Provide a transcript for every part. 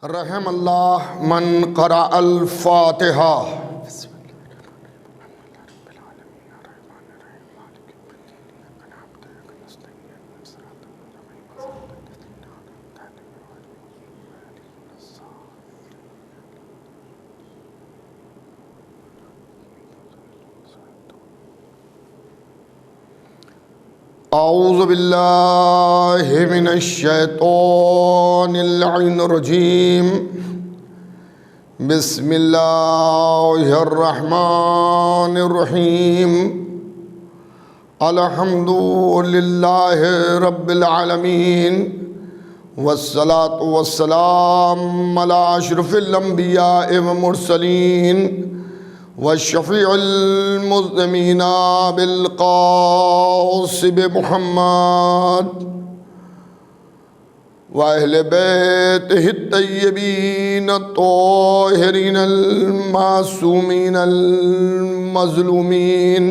رحم اللہ من قرأ الفاتحہ۔ اعوذ باللہ من الشیطان اللعین الرجیم، بسم اللہ الرحمن الرحیم، الحمد للہ رب العالمین، والصلاة والسلام علی اشرف الانبیاء والمرسلین، والشفیع المذنبین بالقاسب محمد واہل بیتہ الطیبین الطاہرین المعصومین المظلومین،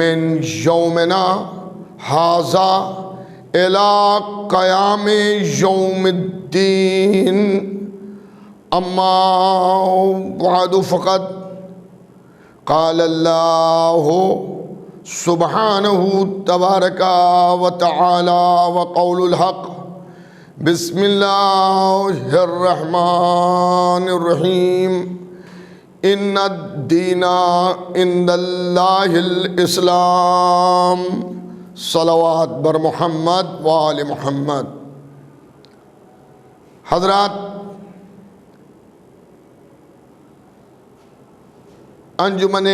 من یومنا ھذا الی قیام یوم الدین، اما بعد فقد قال اللہ سبحانہ تبارک و تعالی وقول الحق، بسم اللہ الرحمن الرحیم، ان الدین عند اللہ الاسلام، صلوات بر محمد و آل محمد۔ حضرات، انجمن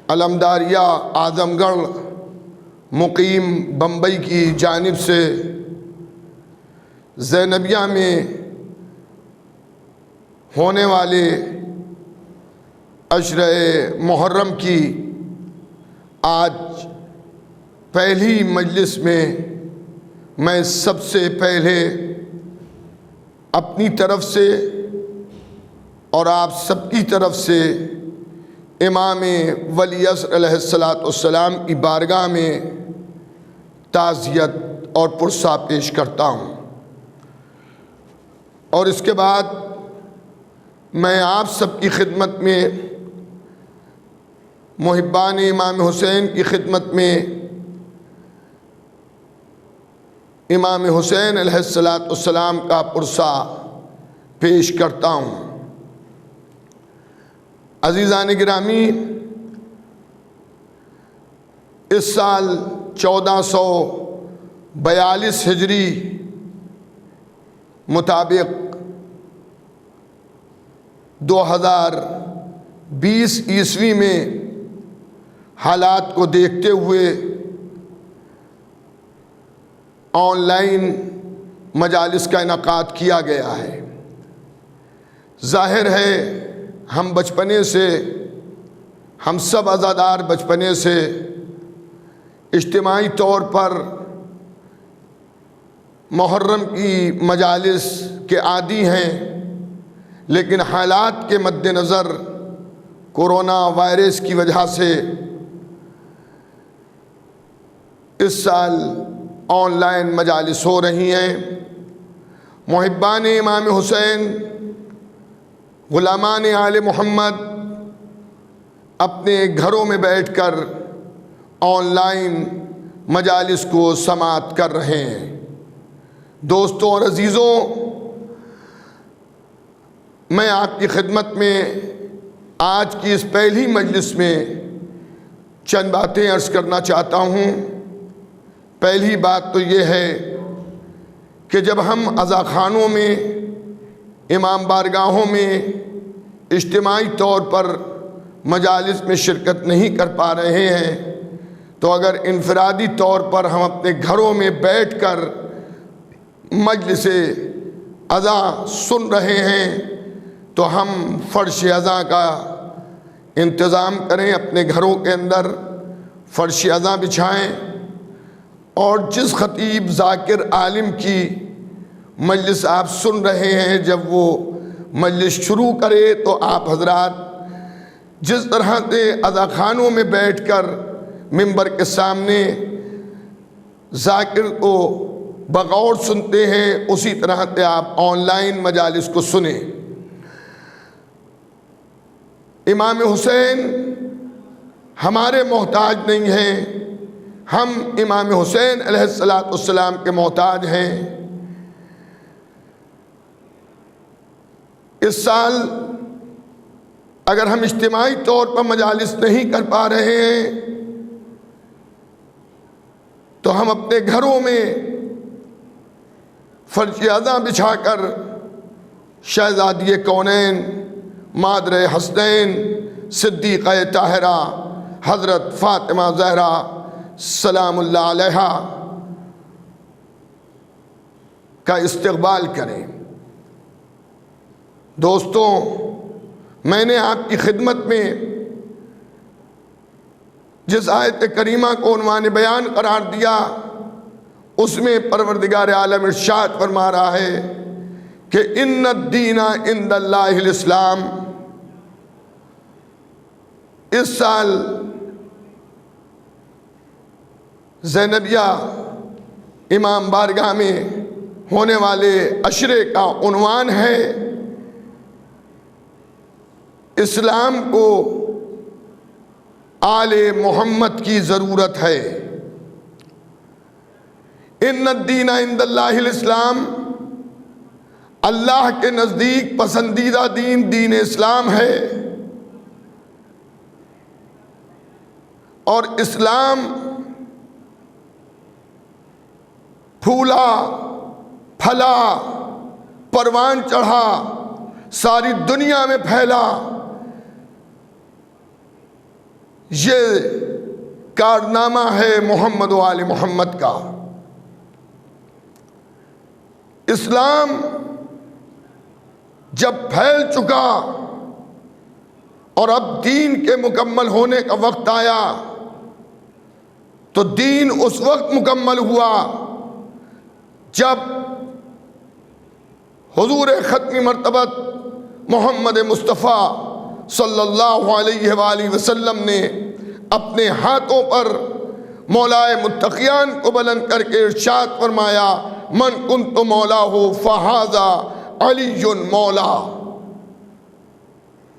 علمداریہ اعظم گڑھ مقیم بمبئی کی جانب سے زینبیہ میں ہونے والے عشرہ محرم کی آج پہلی مجلس میں سب سے پہلے اپنی طرف سے اور آپ سب کی طرف سے امام ولی عصر علیہ السلام کی بارگاہ میں تعزیت اور پرسہ پیش کرتا ہوں، اور اس کے بعد میں آپ سب کی خدمت میں، محبان امام حسین کی خدمت میں، امام حسین علیہ السلام کا پرسہ پیش کرتا ہوں۔ عزیزان گرامی، اس سال 1442 ہجری مطابق 2020 عیسوی میں حالات کو دیکھتے ہوئے آن لائن مجالس کا انعقاد کیا گیا ہے۔ ظاہر ہے ہم بچپنے سے، ہم سب عزادار بچپنے سے اجتماعی طور پر محرم کی مجالس کے عادی ہیں، لیکن حالات کے مد نظر کورونا وائرس کی وجہ سے اس سال آن لائن مجالس ہو رہی ہیں۔ محبان امام حسین، غلامان آل محمد اپنے گھروں میں بیٹھ کر آن لائن مجالس کو سماعت کر رہے ہیں۔ دوستوں اور عزیزوں، میں آپ کی خدمت میں آج کی اس پہلی مجلس میں چند باتیں عرض کرنا چاہتا ہوں۔ پہلی بات تو یہ ہے کہ جب ہم عزاخانوں میں، امام بارگاہوں میں اجتماعی طور پر مجالس میں شرکت نہیں کر پا رہے ہیں، تو اگر انفرادی طور پر ہم اپنے گھروں میں بیٹھ کر مجلس عزا سن رہے ہیں تو ہم فرش عزا کا انتظام کریں، اپنے گھروں کے اندر فرش عزا بچھائیں، اور جس خطیب ذاکر عالم کی مجلس آپ سن رہے ہیں، جب وہ مجلس شروع کرے تو آپ حضرات جس طرح سے عزاخانوں میں بیٹھ کر ممبر کے سامنے ذاکر کو بغور سنتے ہیں اسی طرح سے آپ آن لائن مجالس کو سنیں۔ امام حسین ہمارے محتاج نہیں ہیں، ہم امام حسین علیہ السلام کے محتاج ہیں۔ اس سال اگر ہم اجتماعی طور پر مجالس نہیں کر پا رہے ہیں تو ہم اپنے گھروں میں فرشیادہ بچھا کر شہزادی کونین، مادر حسنین، صدیقہ طاہرہ حضرت فاطمہ زہرا سلام اللہ علیہا کا استقبال کریں۔ دوستوں، میں نے آپ کی خدمت میں جس آیت کریمہ کو عنوان بیان قرار دیا اس میں پروردگار عالم ارشاد فرما رہا ہے کہ ان الدین عند اللہ الاسلام۔ اس سال زینبیہ امام بارگاہ میں ہونے والے عشرے کا عنوان ہے اسلام کو آل محمد کی ضرورت ہے۔ ان الدین عند اللہ الاسلام، اللہ کے نزدیک پسندیدہ دین دین اسلام ہے، اور اسلام پھولا پھلا پروان چڑھا ساری دنیا میں پھیلا۔ یہ کارنامہ ہے محمد و آل محمد کا۔ اسلام جب پھیل چکا اور اب دین کے مکمل ہونے کا وقت آیا تو دین اس وقت مکمل ہوا جب حضور ختمی مرتبت محمد مصطفیٰ صلی اللہ علیہ وآلہ وسلم نے اپنے ہاتھوں پر مولائے متقیان کو بلند کر کے ارشاد فرمایا من کنت مولاہ فہذا علی مولا۔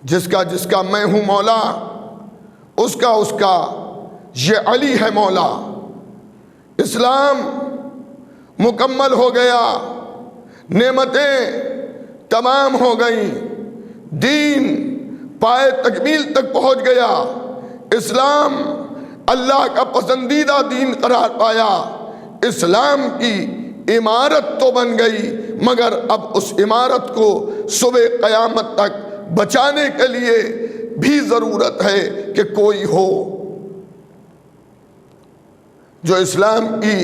جس کا میں ہوں مولا، اس کا یہ علی ہے مولا۔ اسلام مکمل ہو گیا، نعمتیں تمام ہو گئیں، دین پائے تکمیل تک پہنچ گیا، اسلام اللہ کا پسندیدہ دین قرار پایا، اسلام کی عمارت تو بن گئی، مگر اب اس عمارت کو صبح قیامت تک بچانے کے لیے بھی ضرورت ہے کہ کوئی ہو جو اسلام کی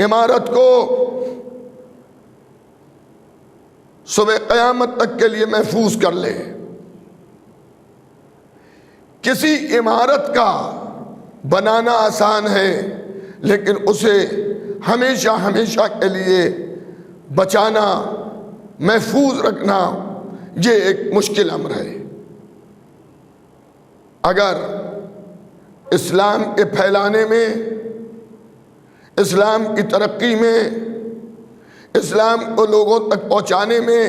عمارت کو صبح قیامت تک کے لیے محفوظ کر لے۔ کسی عمارت کا بنانا آسان ہے، لیکن اسے ہمیشہ ہمیشہ کے لیے بچانا، محفوظ رکھنا، یہ ایک مشکل امر ہے۔ اگر اسلام کے پھیلانے میں، اسلام کی ترقی میں، اسلام کو لوگوں تک پہنچانے میں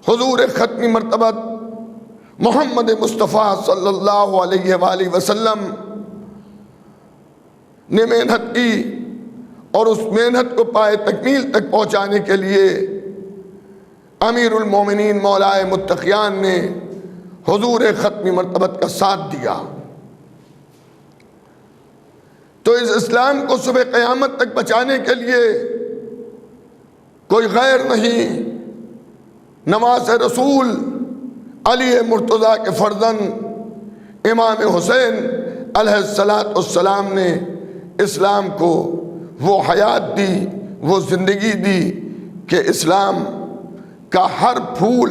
حضور ختمی مرتبت محمد مصطفیٰ صلی اللہ علیہ وآلہ وسلم نے محنت کی، اور اس محنت کو پائے تکمیل تک پہنچانے کے لیے امیر المومنین مولائے متقیان نے حضور ختمی مرتبت کا ساتھ دیا۔ تو اس اسلام کو صبح قیامت تک بچانے کے لیے کوئی غیر نہیں، نواز رسول علی مرتضیٰ کے فرزند امام حسین علیہ السلام نے اسلام کو وہ حیات دی، وہ زندگی دی کہ اسلام کا ہر پھول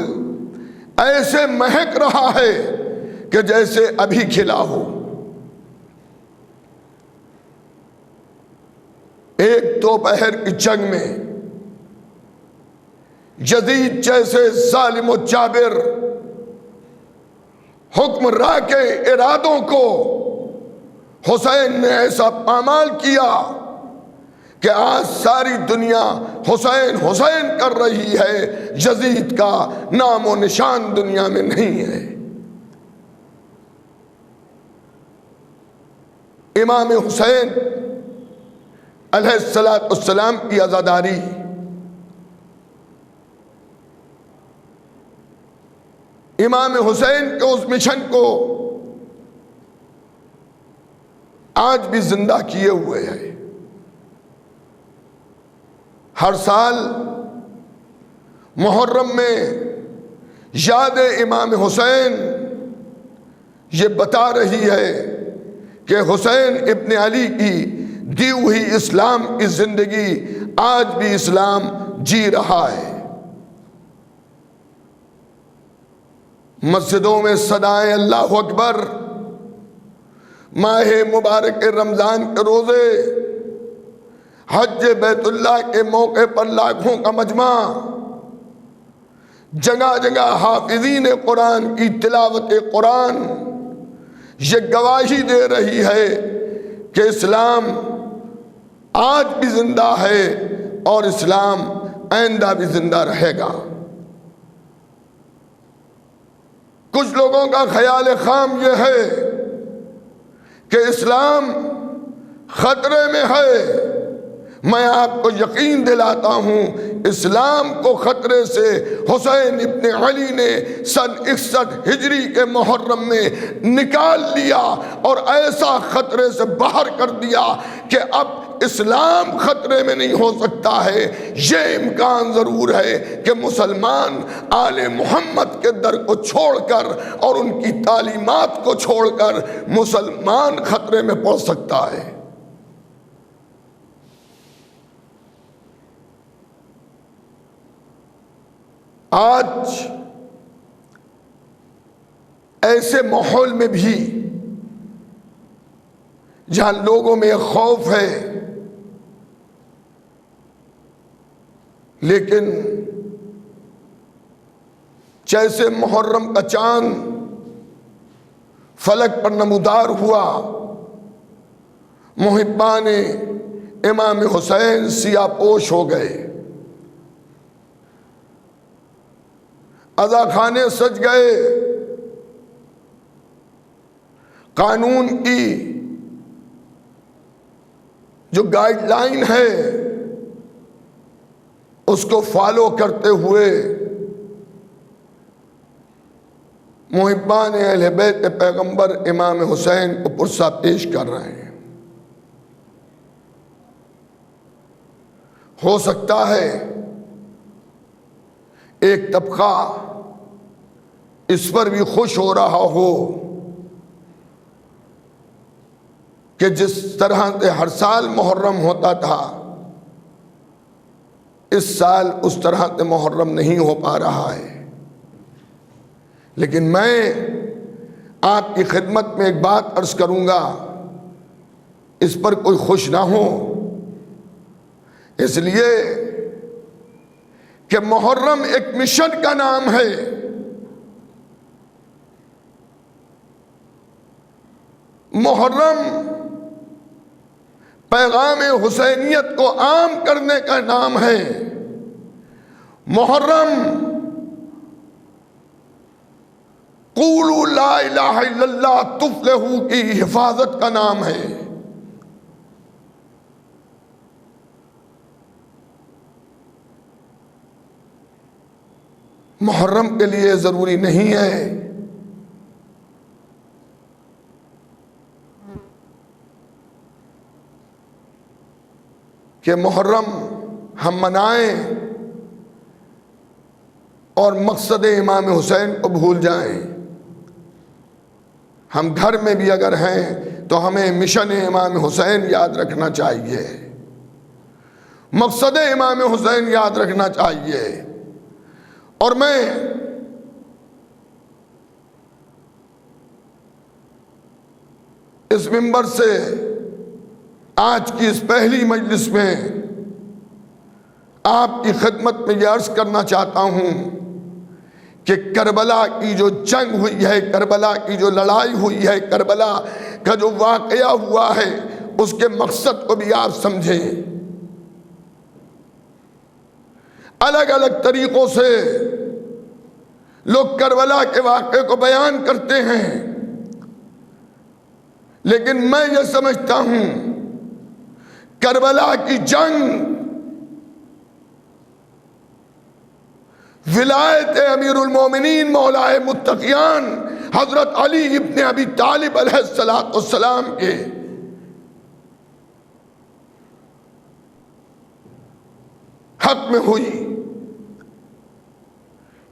ایسے مہک رہا ہے کہ جیسے ابھی کھلا ہو۔ ایک دوپہر کی جنگ میں یزید جیسے ظالم و جابر حکمراں کے ارادوں کو حسین نے ایسا پامال کیا کہ آج ساری دنیا حسین حسین کر رہی ہے، یزید کا نام و نشان دنیا میں نہیں ہے۔ امام حسین علیہ السلام کی عزاداری امام حسین کے اس مشن کو آج بھی زندہ کیے ہوئے ہے۔ ہر سال محرم میں یاد امام حسین یہ بتا رہی ہے کہ حسین ابن علی کی دی ہوئی اسلام کی زندگی آج بھی اسلام جی رہا ہے۔ مسجدوں میں صدائیں اللہ اکبر، ماہ مبارک رمضان کے روزے، حج بیت اللہ کے موقع پر لاکھوں کا مجمع، جگہ جگہ حافظین قرآن کی تلاوت قرآن، یہ گواہی دے رہی ہے کہ اسلام آج بھی زندہ ہے اور اسلام آئندہ بھی زندہ رہے گا۔ کچھ لوگوں کا خیال خام یہ ہے کہ اسلام خطرے میں ہے۔ میں آپ کو یقین دلاتا ہوں اسلام کو خطرے سے حسین ابن علی نے سن 61 ہجری کے محرم میں نکال لیا اور ایسا خطرے سے باہر کر دیا کہ اب اسلام خطرے میں نہیں ہو سکتا ہے۔ یہ امکان ضرور ہے کہ مسلمان آل محمد کے در کو چھوڑ کر اور ان کی تعلیمات کو چھوڑ کر مسلمان خطرے میں پڑ سکتا ہے۔ آج ایسے ماحول میں بھی جہاں لوگوں میں خوف ہے، لیکن جیسے محرم کا چاند فلک پر نمودار ہوا، محبان امام حسین سیاہ پوش ہو گئے، عزا خانے سج گئے، قانون کی جو گائیڈ لائن ہے اس کو فالو کرتے ہوئے محبان اہل بیت پیغمبر امام حسین کو پرسہ پیش کر رہے ہیں۔ ہو سکتا ہے ایک طبقہ اس پر بھی خوش ہو رہا ہو کہ جس طرح سے ہر سال محرم ہوتا تھا اس سال اس طرح سے محرم نہیں ہو پا رہا ہے۔ لیکن میں آپ کی خدمت میں ایک بات عرض کروں گا، اس پر کوئی خوش نہ ہو، اس لیے کہ محرم ایک مشن کا نام ہے۔ محرم پیغام حسینیت کو عام کرنے کا نام ہے۔ محرم قولوا لا الہ الا اللہ تفلحوا کی حفاظت کا نام ہے۔ محرم کے لیے ضروری نہیں ہے کہ محرم ہم منائیں اور مقصد امام حسین کو بھول جائیں۔ ہم گھر میں بھی اگر ہیں تو ہمیں مشن امام حسین یاد رکھنا چاہیے، مقصد امام حسین یاد رکھنا چاہیے۔ اور میں اس منبر سے آج کی اس پہلی مجلس میں آپ کی خدمت میں یہ عرض کرنا چاہتا ہوں کہ کربلا کی جو جنگ ہوئی ہے، کربلا کی جو لڑائی ہوئی ہے، کربلا کا جو واقعہ ہوا ہے، اس کے مقصد کو بھی آپ سمجھیں۔ الگ الگ طریقوں سے لوگ کربلا کے واقعے کو بیان کرتے ہیں، لیکن میں یہ سمجھتا ہوں کربلا کی جنگ ولایت امیر المومنین مولا متقیان حضرت علی ابن ابی طالب علیہ السلام کے حق میں ہوئی۔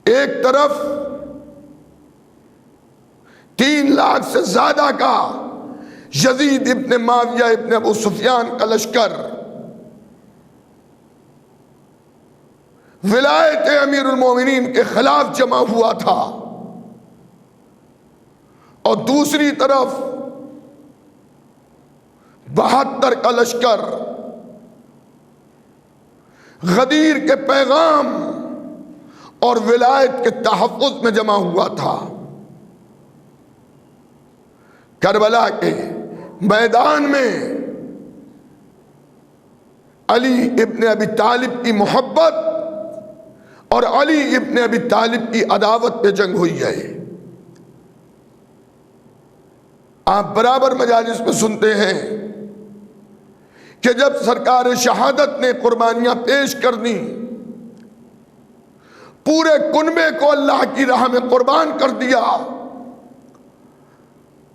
ایک طرف 3 لاکھ سے زیادہ کا یزید ابن معاویہ ابن ابو سفیان کا لشکر ولایت امیر المومنین کے خلاف جمع ہوا تھا، اور دوسری طرف 72 کا لشکر غدیر کے پیغام اور ولایت کے تحفظ میں جمع ہوا تھا۔ کربلا کے میدان میں علی ابن ابی طالب کی محبت اور علی ابن ابی طالب کی عداوت پہ جنگ ہوئی ہے۔ آپ برابر مجالس میں سنتے ہیں کہ جب سرکار شہادت نے قربانیاں پیش کرنی، پورے کنبے کو اللہ کی راہ میں قربان کر دیا،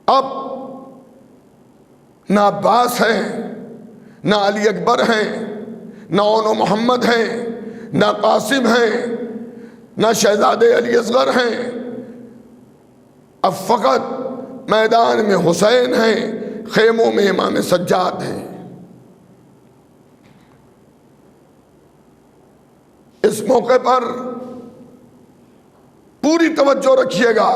اب نہ عباس ہیں، نہ علی اکبر ہیں، نہ اون محمد ہیں، نہ قاسم ہیں، نہ شہزادے علی اصغر ہیں، اب فقط میدان میں حسین ہیں، خیموں میں امام سجاد ہیں۔ اس موقع پر پوری توجہ رکھیے گا،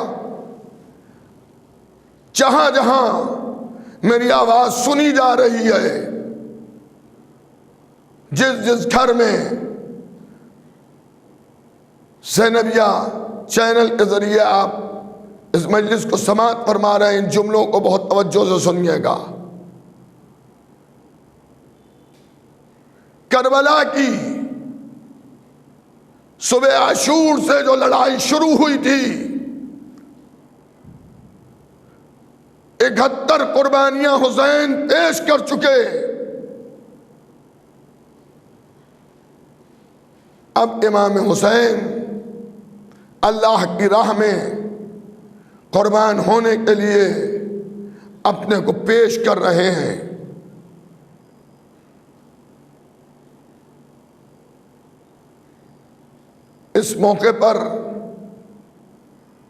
جہاں جہاں میری آواز سنی جا رہی ہے، جس جس گھر میں زینبیہ چینل کے ذریعے آپ اس مجلس کو سماعت فرما رہے ہیں، ان جملوں کو بہت توجہ سے سنیے گا۔ کربلا کی صبح عاشور سے جو لڑائی شروع ہوئی تھی، 71 قربانیاں حسین پیش کر چکے، اب امام حسین اللہ کی راہ میں قربان ہونے کے لیے اپنے کو پیش کر رہے ہیں۔ اس موقع پر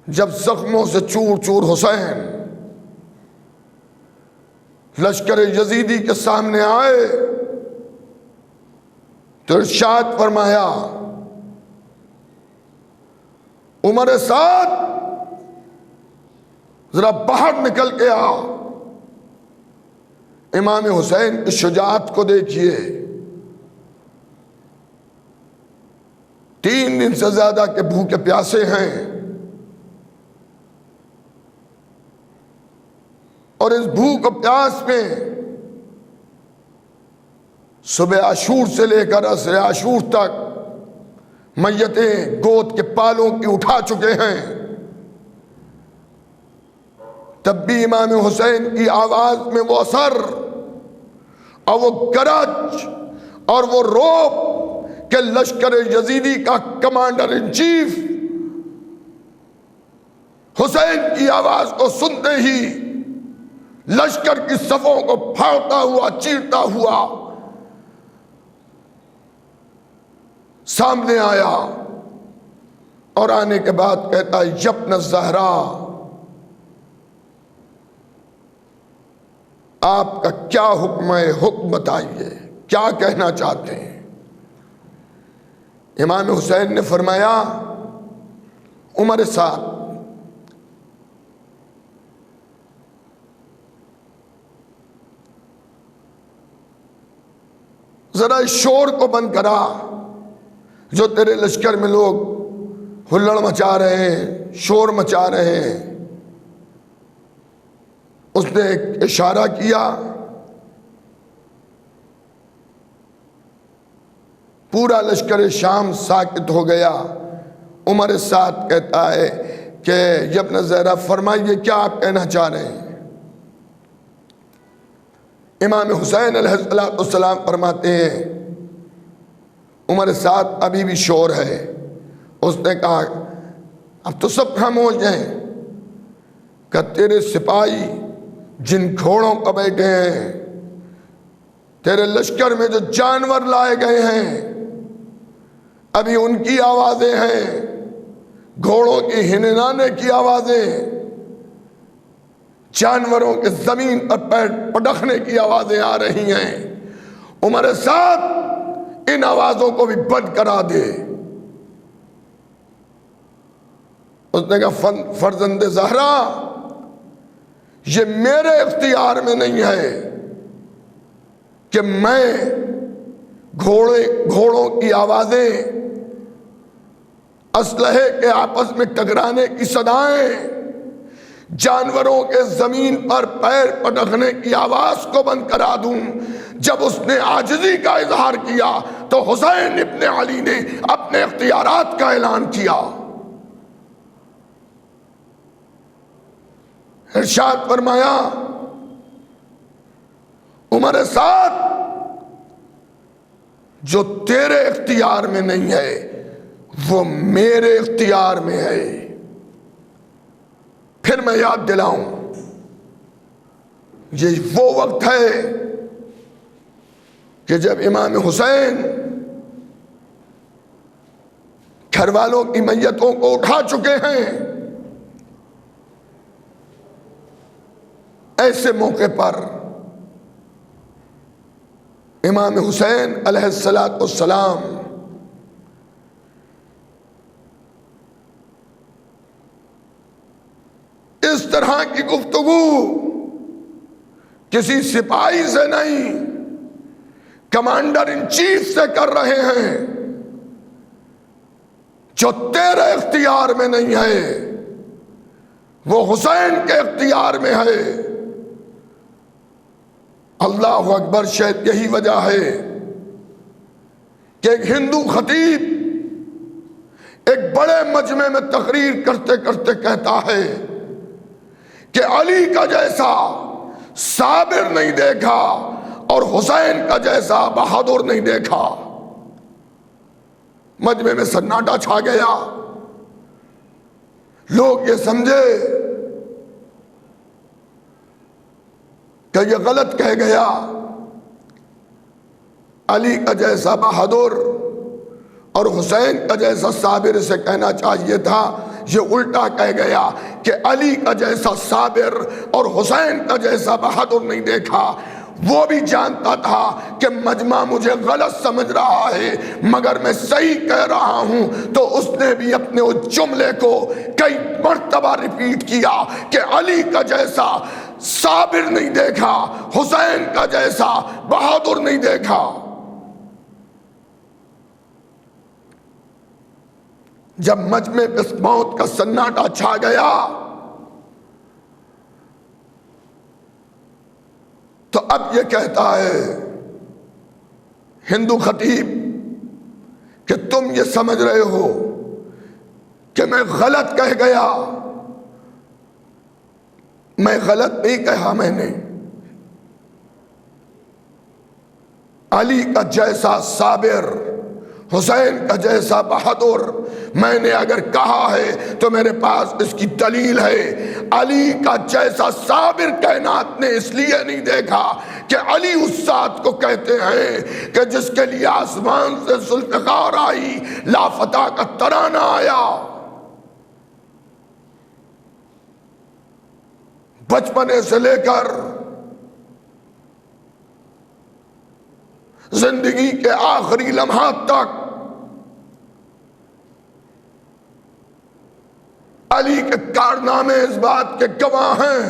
جب زخموں سے چور چور حسین لشکر یزیدی کے سامنے آئے تو ارشاد فرمایا، عمر سعد ذرا باہر نکل کے آ، امام حسین کی شجاعت کو دیکھیے۔ 3 دن سے زیادہ کے بھوکے پیاسے ہیں، اور اس بھوک و پیاس میں صبح عاشور سے لے کر عصر عاشور تک میتیں گود کے پالوں کی اٹھا چکے ہیں، تب بھی امام حسین کی آواز میں وہ اثر اور وہ گرج اور وہ روب کہ لشکر یزیدی کا کمانڈر ان چیف حسین کی آواز کو سنتے ہی لشکر کی صفوں کو پھاڑتا ہوا چیرتا ہوا سامنے آیا، اور آنے کے بعد کہتا، یبن زہرا، آپ کا کیا حکم ہے، حکم بتائیے، کیا کہنا چاہتے ہیں؟ امام حسین نے فرمایا، عمر صاحب ذرا اس شور کو بند کرا جو تیرے لشکر میں لوگ ہلڑ مچا رہے ہیں، شور مچا رہے ہیں۔ اس نے ایک اشارہ کیا، پورا لشکر شام ساکت ہو گیا۔ عمر سعد کہتا ہے کہ ابن زہرہ فرمائیے کیا آپ کہنا چاہ رہے ہیں؟ امام حسین علیہ السلام فرماتے ہیں عمر سعد ابھی بھی شور ہے۔ اس نے کہا اب تو سب خاموش ہیں، کہ تیرے سپاہی جن گھوڑوں پر بیٹھے ہیں، تیرے لشکر میں جو جانور لائے گئے ہیں، ابھی ان کی آوازیں ہیں، گھوڑوں کی ہنہنانے کی آوازیں، جانوروں کے زمین پر پیر پٹکنے کی آوازیں آ رہی ہیں۔ عمر سعد ان آوازوں کو بھی بند کرا دے۔ اس نے کہا فرزند زہرا، یہ میرے اختیار میں نہیں ہے کہ میں گھوڑوں کی آوازیں، اسلحے کے آپس میں ٹکرانے کی صدائیں، جانوروں کے زمین پر پیر پٹکنے کی آواز کو بند کرا دوں۔ جب اس نے عاجزی کا اظہار کیا تو حسین ابن علی نے اپنے اختیارات کا اعلان کیا۔ ارشاد فرمایا عمر سعد، جو تیرے اختیار میں نہیں ہے وہ میرے اختیار میں ہے۔ پھر میں یاد دلاؤں، یہ وہ وقت ہے کہ جب امام حسین گھر والوں کی میتوں کو اٹھا چکے ہیں۔ ایسے موقع پر امام حسین علیہ السلام اس طرح کی گفتگو کسی سپاہی سے نہیں، کمانڈر ان چیف سے کر رہے ہیں۔ جو تیرے اختیار میں نہیں ہے وہ حسین کے اختیار میں ہے۔ اللہ اکبر، شاید یہی وجہ ہے کہ ایک ہندو خطیب ایک بڑے مجمع میں تقریر کرتے کرتے کہتا ہے کہ علی کا جیسا صابر نہیں دیکھا اور حسین کا جیسا بہادر نہیں دیکھا۔ مجمع میں سناٹا چھا گیا، لوگ یہ سمجھے کہ یہ غلط کہہ گیا، علی کا جیسا بہادر اور حسین کا جیسا صابر سے کہنا چاہیے تھا۔ یہ الٹا کہہ گیا کہ علی کا جیسا صابر اور حسین کا جیسا بہادر نہیں دیکھا۔ وہ بھی جانتا تھا کہ مجمع مجھے غلط سمجھ رہا ہے مگر میں صحیح کہہ رہا ہوں، تو اس نے بھی اپنے اس جملے کو کئی مرتبہ ریپیٹ کیا کہ علی کا جیسا صابر نہیں دیکھا، حسین کا جیسا بہادر نہیں دیکھا۔ جب مجمع پہ موت کا سناٹا چھا گیا تو اب یہ کہتا ہے ہندو خطیب کہ تم یہ سمجھ رہے ہو کہ میں غلط کہہ گیا۔ میں غلط نہیں کہا، میں نے علی کا جیسا صابر، حسین کا جیسا بہادر میں نے اگر کہا ہے تو میرے پاس اس کی دلیل ہے۔ علی کا جیسا صابر کائنات نے اس لیے نہیں دیکھا کہ علی اس ذات کو کہتے ہیں کہ جس کے لیے آسمان سے ذوالفقار آئی، لافتہ کا ترانہ آیا۔ بچپنے سے لے کر زندگی کے آخری لمحات تک علی کے کارنامے اس بات کے گواہ ہیں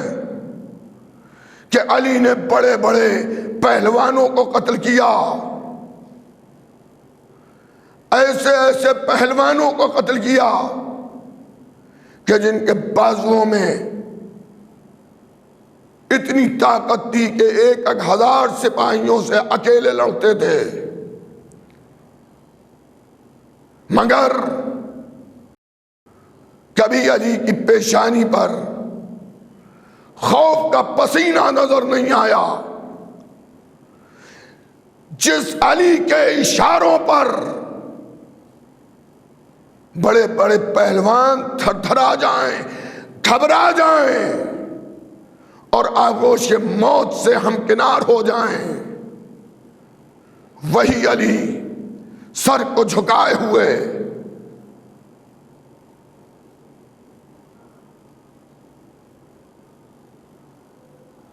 کہ علی نے بڑے بڑے پہلوانوں کو قتل کیا، ایسے ایسے پہلوانوں کو قتل کیا کہ جن کے بازوؤں میں اتنی طاقت تھی کہ 1,000 سپاہیوں سے اکیلے لڑتے تھے۔ مگر کبھی علی کی پیشانی پر خوف کا پسینہ نظر نہیں آیا۔ جس علی کے اشاروں پر بڑے بڑے پہلوان تھر تھرا جائیں، گھبرا جائیں اور آغوش موت سے ہمکنار ہو جائیں، وہی علی سر کو جھکائے ہوئے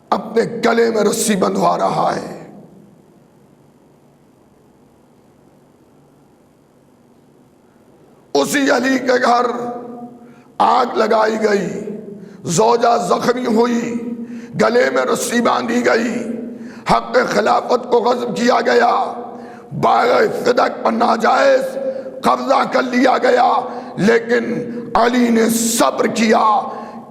اپنے گلے میں رسی بندھوا رہا ہے۔ اسی علی کے گھر آگ لگائی گئی، زوجہ زخمی ہوئی، گلے میں رسی باندھی گئی، حق خلافت کو غصب کیا گیا، باغ صدق پر ناجائز قبضہ کر لیا گیا، لیکن علی نے صبر کیا۔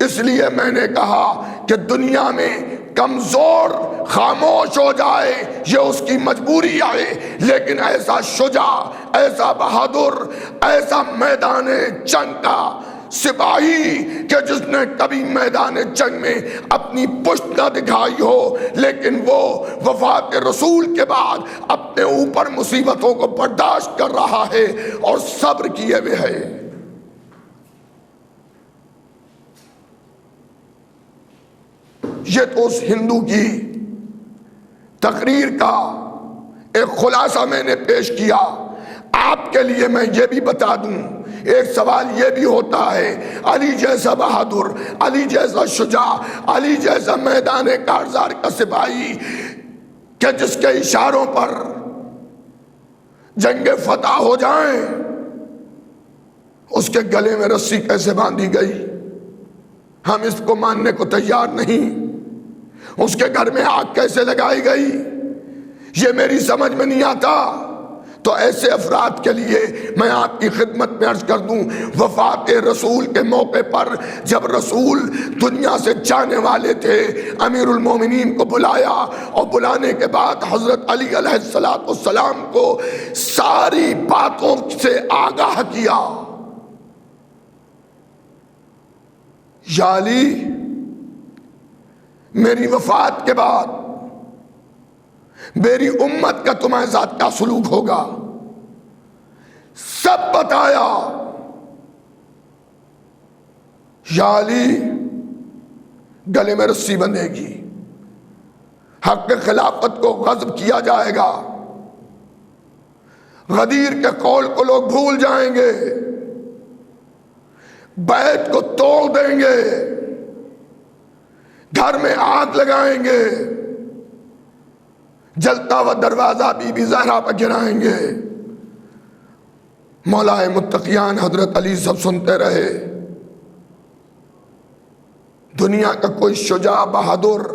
اس لیے میں نے کہا کہ دنیا میں کمزور خاموش ہو جائے یہ اس کی مجبوری ہے، لیکن ایسا شجاع، ایسا بہادر، ایسا میدان جنگ کا سپاہی کہ جس نے کبھی میدان جنگ میں اپنی پشت نہ دکھائی ہو، لیکن وہ وفات رسول کے بعد اپنے اوپر مصیبتوں کو برداشت کر رہا ہے اور صبر کیے ہوئے ہے۔ یہ تو اس ہندو کی تقریر کا ایک خلاصہ میں نے پیش کیا۔ آپ کے لیے میں یہ بھی بتا دوں، ایک سوال یہ بھی ہوتا ہے، علی جیسا بہادر، علی جیسا شجاع، علی جیسا میدان کارزار کا سپاہی کہ جس کے اشاروں پر جنگ فتح ہو جائیں، اس کے گلے میں رسی کیسے باندھی گئی؟ ہم اس کو ماننے کو تیار نہیں۔ اس کے گھر میں آگ کیسے لگائی گئی؟ یہ میری سمجھ میں نہیں آتا۔ تو ایسے افراد کے لیے میں آپ کی خدمت میں عرض کر دوں، وفات رسول کے موقع پر جب رسول دنیا سے جانے والے تھے، امیر المومنین کو بلایا اور بلانے کے بعد حضرت علی علیہ السلام کو ساری باتوں سے آگاہ کیا۔ یا علی، میری وفات کے بعد میری امت کا تمہارے ساتھ کیا سلوک ہوگا، سب بتایا۔ یا علی، گلے میں رسی بندھے گی، حق خلافت کو غصب کیا جائے گا، غدیر کے قول کو لوگ بھول جائیں گے، بیت کو توڑ دیں گے، گھر میں آگ لگائیں گے، جلتا ہوا دروازہ بی بی زہرا پر گرائیں گے۔ مولا متقیان حضرت علی سب سنتے رہے۔ دنیا کا کوئی شجاع بہادر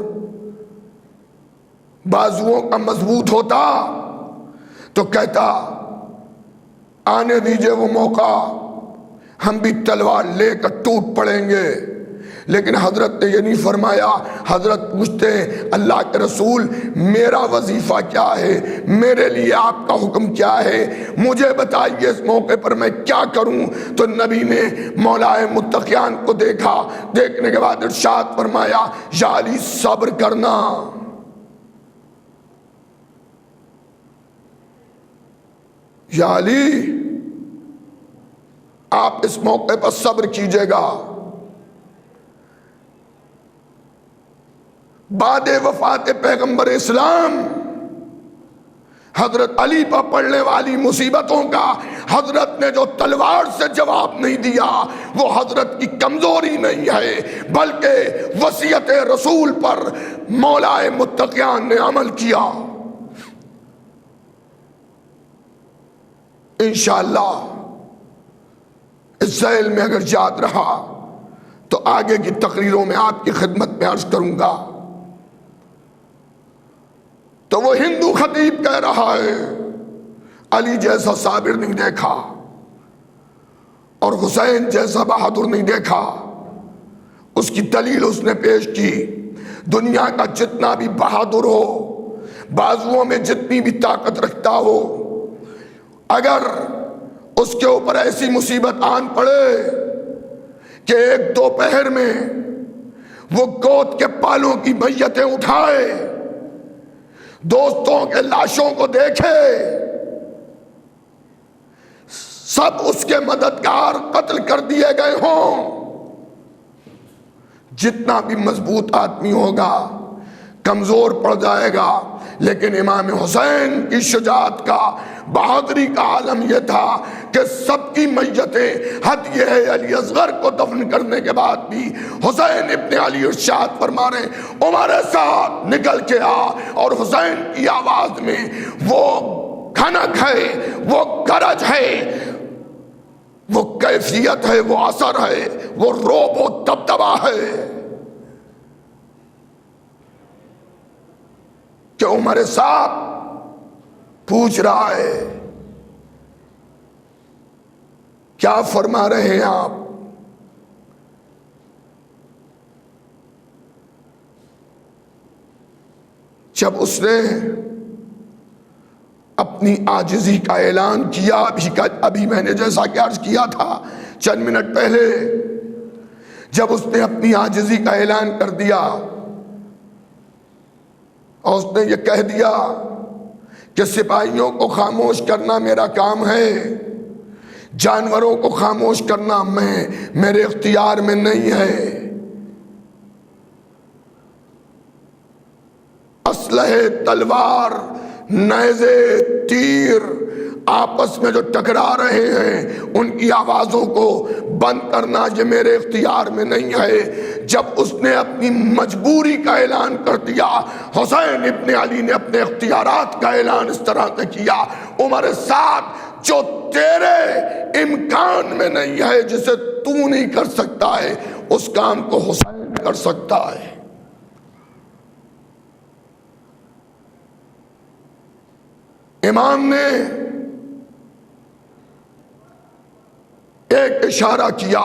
بازوؤں کا مضبوط ہوتا تو کہتا آنے دیجئے وہ موقع، ہم بھی تلوار لے کر ٹوٹ پڑیں گے، لیکن حضرت نے یہ نہیں فرمایا۔ حضرت پوچھتے ہیں اللہ کے رسول، میرا وظیفہ کیا ہے، میرے لیے آپ کا حکم کیا ہے، مجھے بتائیے اس موقع پر میں کیا کروں؟ تو نبی نے مولا متقیان کو دیکھا، دیکھنے کے بعد ارشاد فرمایا، یا علی صبر کرنا۔ یا علی، آپ اس موقع پر صبر کیجئے گا۔ بعد وفات پیغمبر اسلام حضرت علی پر پڑنے والی مصیبتوں کا حضرت نے جو تلوار سے جواب نہیں دیا، وہ حضرت کی کمزوری نہیں ہے، بلکہ وصیت رسول پر مولا متقیان نے عمل کیا۔ انشاءاللہ اس ذیل میں اگر یاد رہا تو آگے کی تقریروں میں آپ کی خدمت میں عرض کروں گا۔ تو وہ ہندو خطیب کہہ رہا ہے علی جیسا صابر نہیں دیکھا اور حسین جیسا بہادر نہیں دیکھا۔ اس کی دلیل اس نے پیش کی، دنیا کا جتنا بھی بہادر ہو، بازوؤں میں جتنی بھی طاقت رکھتا ہو، اگر اس کے اوپر ایسی مصیبت آن پڑے کہ ایک دوپہر میں وہ گود کے بالوں کی میتیں اٹھائے، دوستوں کے لاشوں کو دیکھے، سب اس کے مددگار قتل کر دیے گئے ہوں۔ جتنا بھی مضبوط آدمی ہوگا کمزور پڑ جائے گا، لیکن امام حسین کی شجاعت کا، بہادری کا عالم یہ تھا کہ سب کی میتیں حد یہ ہے علی اصغر کو دفن کرنے کے بعد بھی حسین ابن علی ارشاد فرما رہے ہیں ہمارے ساتھ نکل کے آ، اور حسین کی آواز میں وہ کھنک ہے، وہ گرج ہے، وہ کیفیت ہے، وہ اثر ہے، وہ روب و دبدبا ہے کہ عمر صاحب پوچھ رہا ہے کیا فرما رہے ہیں آپ؟ جب اس نے اپنی عاجزی کا اعلان کیا، ابھی میں نے جیسا کہ عرض کیا تھا چند منٹ پہلے، جب اس نے اپنی عاجزی کا اعلان کر دیا اور اس نے یہ کہہ دیا کہ سپاہیوں کو خاموش کرنا میرا کام ہے، جانوروں کو خاموش کرنا میرے اختیار میں نہیں ہے، اسلحے، تلوار، نیزے، تیر آپس میں جو ٹکرا رہے ہیں ان کی آوازوں کو بند کرنا یہ میرے اختیار میں نہیں ہے۔ جب اس نے اپنی مجبوری کا اعلان کر دیا، حسین ابن علی نے اپنے اختیارات کا اعلان اس طرح سے کیا، عمر سعد جو تیرے امکان میں نہیں ہے، جسے تو نہیں کر سکتا ہے، اس کام کو حسین کر سکتا ہے۔ امام نے ایک اشارہ کیا،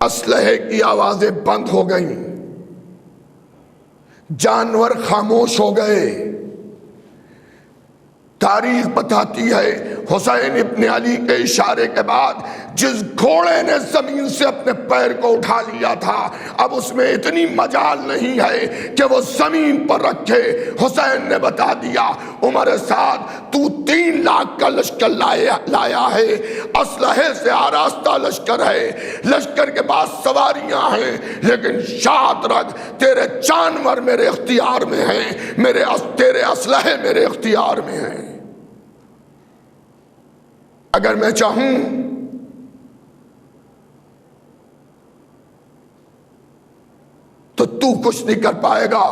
اسلحے کی آوازیں بند ہو گئیں، جانور خاموش ہو گئے۔ تاریخ بتاتی ہے حسین ابن علی کے اشارے کے بعد جس گھوڑے نے زمین سے اپنے پیر کو اٹھا لیا تھا، اب اس میں اتنی مجال نہیں ہے کہ وہ زمین پر رکھے۔ حسین نے بتا دیا عمر سعد تو 3 لاکھ کا لشکر لایا ہے، اسلحے سے آراستہ لشکر ہے، لشکر کے پاس سواریاں ہیں، لیکن یاد رکھ تیرے جانور میرے اختیار میں ہیں، تیرے اسلحے میرے اختیار میں ہیں۔ اگر میں چاہوں تو کچھ نہیں کر پائے گا،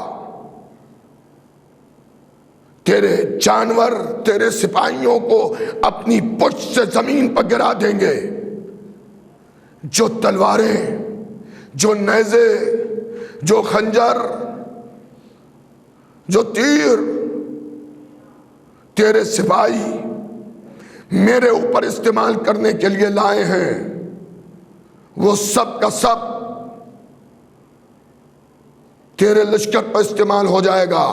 تیرے جانور تیرے سپاہیوں کو اپنی پشت سے زمین پر گرا دیں گے۔ جو تلواریں، جو نیزے، جو خنجر، جو تیر تیرے سپاہی میرے اوپر استعمال کرنے کے لیے لائے ہیں، وہ سب کا سب تیرے لشکر پر استعمال ہو جائے گا۔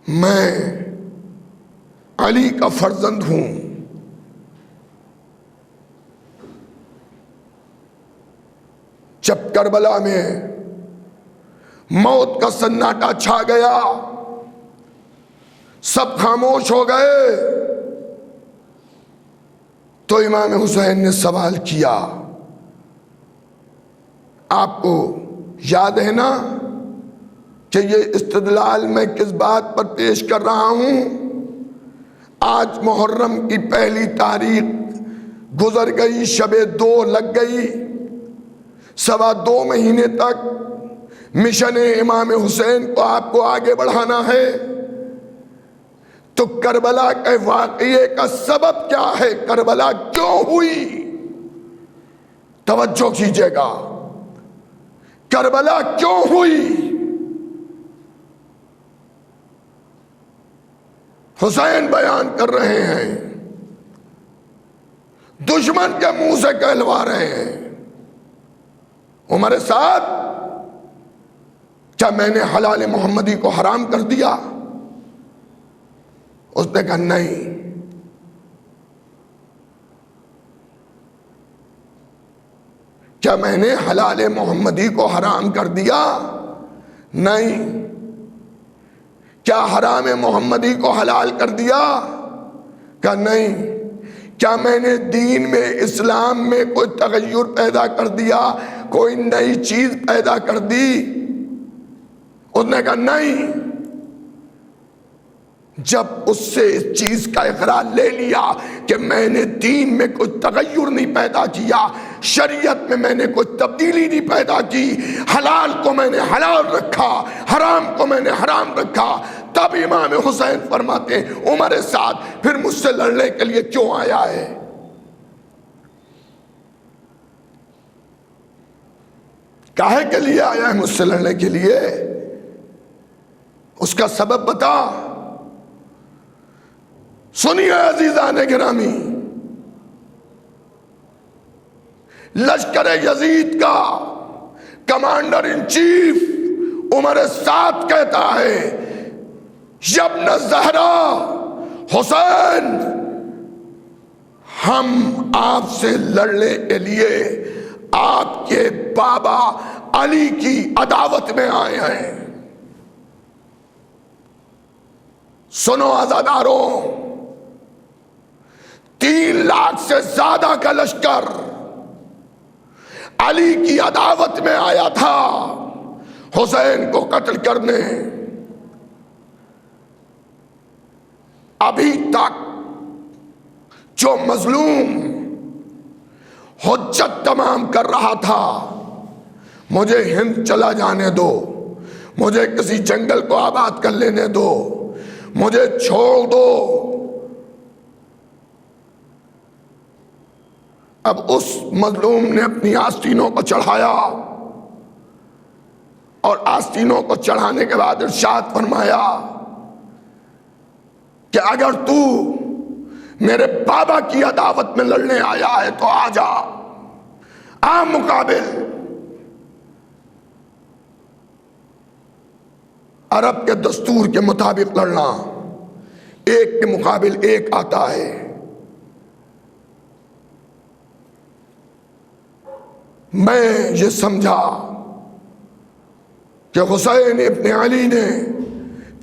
میں علی کا فرزند ہوں، جب کربلا میں موت کا سناٹا چھا گیا، سب خاموش ہو گئے، تو امام حسین نے سوال کیا۔ آپ کو یاد ہے نا کہ یہ استدلال میں کس بات پر پیش کر رہا ہوں؟ آج محرم کی پہلی تاریخ گزر گئی، شب 2 لگ گئی، 2.25 مہینے تک مشن امام حسین کو آپ کو آگے بڑھانا ہے۔ تو کربلا کے واقعے کا سبب کیا ہے؟ کربلا کیوں ہوئی؟ توجہ کیجیے گا، کربلا کیوں ہوئی؟ حسین بیان کر رہے ہیں، دشمن کے منہ سے کہلوا رہے ہیں، عمر سعد کیا میں نے حلال محمدی کو حرام کر دیا؟ اس نے کہا نہیں، کیا میں نے حلال محمدی کو حرام کر دیا؟ نہیں۔ کیا حرام محمدی کو حلال کر دیا؟ کہا نہیں۔ کیا میں نے دین میں، اسلام میں کوئی تغیر پیدا کر دیا، کوئی نئی چیز پیدا کر دی؟ اس نے کہا نہیں۔ جب اس سے اس چیز کا اقرار لے لیا کہ میں نے دین میں کوئی تغیر نہیں پیدا کیا، شریعت میں نے کوئی تبدیلی نہیں پیدا کی، حلال کو میں نے حلال رکھا، حرام کو میں نے حرام رکھا، تب امام حسین فرماتے ہیں عمر سعد پھر مجھ سے لڑنے کے لیے کیوں آیا ہے؟ کاہے کے لیے آیا ہے مجھ سے لڑنے کے لیے؟ اس کا سبب بتا۔ سنیے عزیزان گرامی، لشکر یزید کا کمانڈر ان چیف عمر سعد کہتا ہے، ابن زہرا حسین، ہم آپ سے لڑنے کے لیے آپ کے بابا علی کی عداوت میں آئے ہیں۔ سنو عزاداروں، 3 لاکھ سے زیادہ کا لشکر علی کی عداوت میں آیا تھا حسین کو قتل کرنے۔ ابھی تک جو مظلوم حجت تمام کر رہا تھا، مجھے ہند چلا جانے دو، مجھے کسی جنگل کو آباد کر لینے دو، مجھے چھوڑ دو، اب اس مظلوم نے اپنی آستینوں کو چڑھایا، اور آستینوں کو چڑھانے کے بعد ارشاد فرمایا کہ اگر تو میرے بابا کی عداوت میں لڑنے آیا ہے تو آ جا، آ مقابل۔ عرب کے دستور کے مطابق لڑنا، ایک کے مقابل ایک آتا ہے۔ میں یہ سمجھا کہ حسین ابن علی نے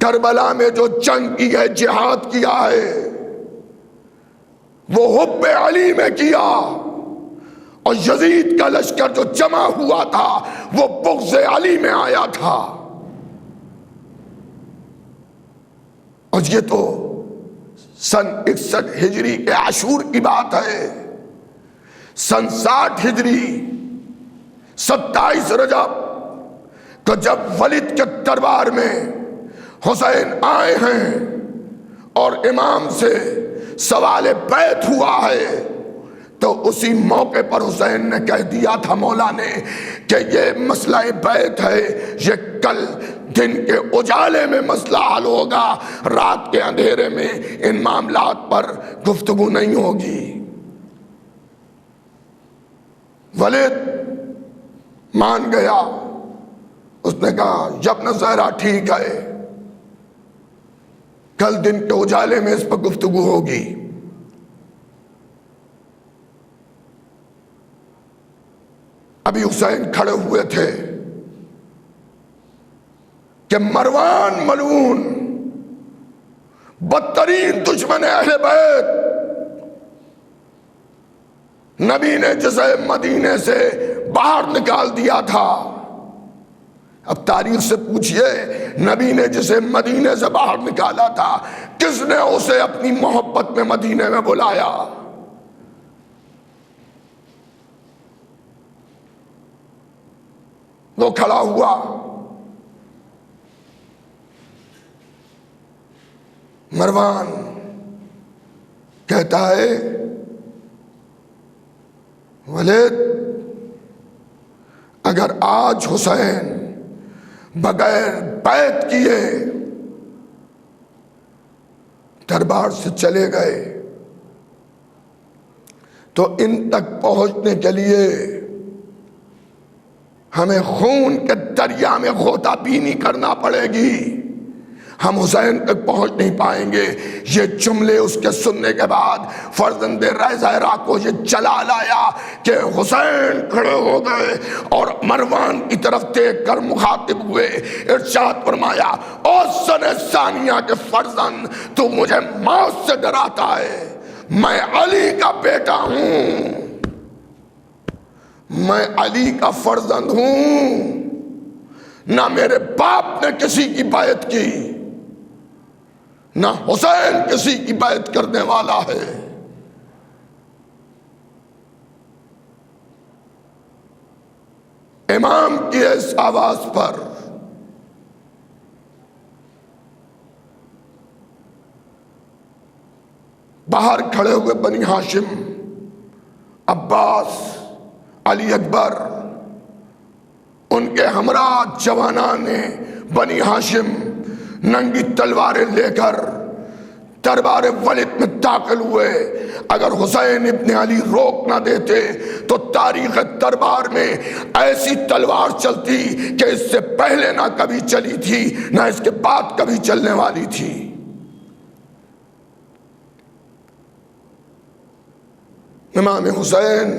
کربلا میں جو جنگ کی ہے، جہاد کیا ہے، وہ حب علی میں کیا، اور یزید کا لشکر جو جمع ہوا تھا وہ بغض علی میں آیا تھا۔ اور یہ تو سن 61 ہجری کے عاشور کی بات ہے۔ سن 60 ہجری 27 رجب کو جب ولید کے دربار میں حسین آئے ہیں اور امام سے سوال بیعت ہوا ہے، تو اسی موقع پر حسین نے کہہ دیا تھا مولا نے کہ یہ مسئلہ بیعت ہے، یہ کل دن کے اجالے میں مسئلہ حل ہوگا، رات کے اندھیرے میں ان معاملات پر گفتگو نہیں ہوگی۔ ولید مان گیا، اس نے کہا ابن زہرا ٹھیک ہے، کل دن کے اجالے میں اس پر گفتگو ہوگی۔ ابھی حسین کھڑے ہوئے تھے کہ مروان ملعون، بدترین دشمن اہل بیت، نبی نے جسے مدینے سے باہر نکال دیا تھا، اب تاریخ سے پوچھئے نبی نے جسے مدینے سے باہر نکالا تھا، کس نے اسے اپنی محبت میں مدینے میں بلایا؟ وہ کھڑا ہوا، مروان کہتا ہے ولید، اگر آج حسین بغیر بیعت کیے دربار سے چلے گئے تو ان تک پہنچنے کے لیے ہمیں خون کے دریا میں غوطہ بینی کرنا پڑے گی، ہم حسین تک پہنچ نہیں پائیں گے۔ یہ جملے اس کے سننے کے بعد فرزند ریزہ کو یہ چلا لایا کہ حسین کھڑے ہو گئے اور مروان کی طرف دیکھ کر مخاطب ہوئے، ارشاد فرمایا او سن ثانیہ کے فرزند، تو مجھے موت سے ڈراتا ہے؟ میں علی کا بیٹا ہوں، میں علی کا فرزند ہوں، نہ میرے باپ نے کسی کی بیعت کی، نہ حسین کسی کی بیعت کرنے والا ہے۔ امام کی اس آواز پر باہر کھڑے ہوئے بنی ہاشم، عباس، علی اکبر، ان کے ہمراہ جوانان بنی ہاشم ننگی تلواریں لے کر دربار ولید میں داخل ہوئے۔ اگر حسین ابن علی روک نہ دیتے تو تاریخ دربار میں ایسی تلوار چلتی کہ اس سے پہلے نہ کبھی چلی تھی نہ اس کے بعد کبھی چلنے والی تھی۔ امام حسین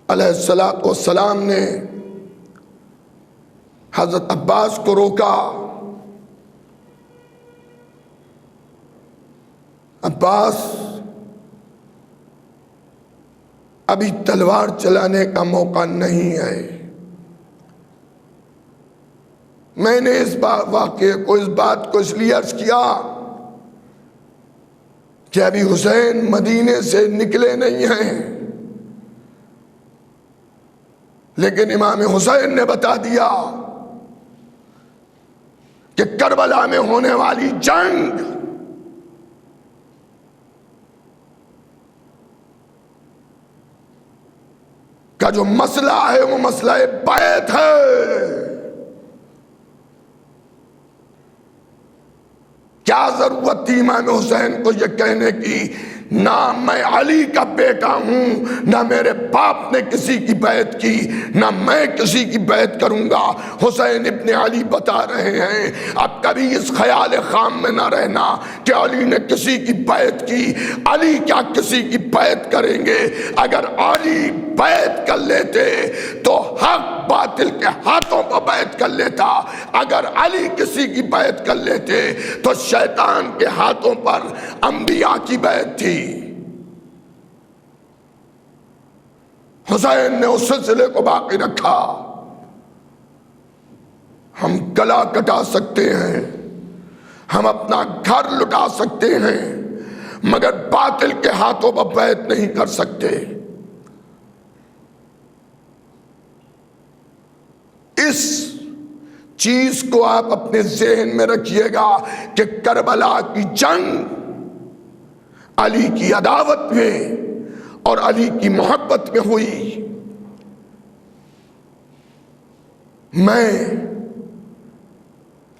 علیہ السلام نے حضرت عباس کو روکا۔ عباس، ابھی تلوار چلانے کا موقع نہیں ہے۔ میں نے اس واقعے کو، اس بات کو اس لیے عرض کیا کہ ابھی حسین مدینے سے نکلے نہیں ہیں، لیکن امام حسین نے بتا دیا کہ کربلا میں ہونے والی جنگ کا جو مسئلہ ہے وہ مسئلہ بیعت ہے۔ کیا ضرورت تھی امام حسین کو یہ کہنے کی نہ میں علی کا بیٹا ہوں، نہ میرے باپ نے کسی کی بیعت کی، نہ میں کسی کی بیعت کروں گا۔ حسین ابن علی بتا رہے ہیں اب کبھی اس خیال خام میں نہ رہنا کہ علی نے کسی کی بیعت کی، علی کیا کسی کی بیعت کریں گے؟ اگر علی بیعت کر لیتے تو حق باطل کے ہاتھوں پر بیعت کر لیتا، اگر علی کسی کی بیعت کر لیتے تو شیطان کے ہاتھوں پر انبیاء کی بیعت تھی۔ حسین نے اس سلسلے کو باقی رکھا۔ ہم گلا کٹا سکتے ہیں، ہم اپنا گھر لٹا سکتے ہیں، مگر باطل کے ہاتھوں پر بیعت نہیں کر سکتے۔ اس چیز کو آپ اپنے ذہن میں رکھیے گا کہ کربلا کی جنگ علی کی عداوت میں اور علی کی محبت میں ہوئی۔ میں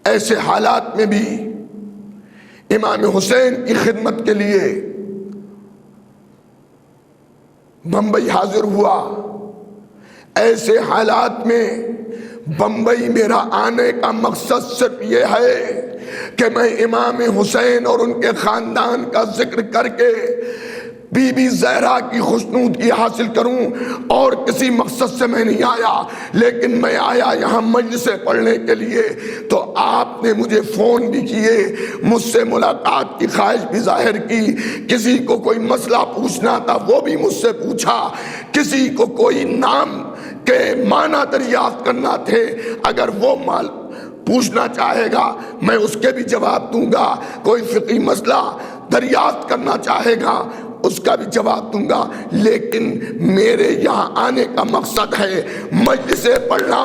ایسے حالات میں بھی امام حسین کی خدمت کے لیے بمبئی حاضر ہوا۔ ایسے حالات میں بمبئی میرا آنے کا مقصد صرف یہ ہے کہ میں امام حسین اور ان کے خاندان کا ذکر کر کے بی بی زہرا کی خوشنودگی حاصل کروں، اور کسی مقصد سے میں نہیں آیا۔ لیکن میں آیا یہاں مجلسیں پڑھنے کے لیے، تو آپ نے مجھے فون بھی کیے، مجھ سے ملاقات کی خواہش بھی ظاہر کی۔ کسی کو کوئی مسئلہ پوچھنا تھا وہ بھی مجھ سے پوچھا، کسی کو کوئی نام کے معنی دریافت کرنا تھے، اگر وہ پوچھنا چاہے گا میں اس کے بھی جواب دوں گا، کوئی فقہی مسئلہ دریافت کرنا چاہے گا اس کا بھی جواب دوں گا۔ لیکن میرے یہاں آنے کا مقصد ہے مجلسیں پڑھنا۔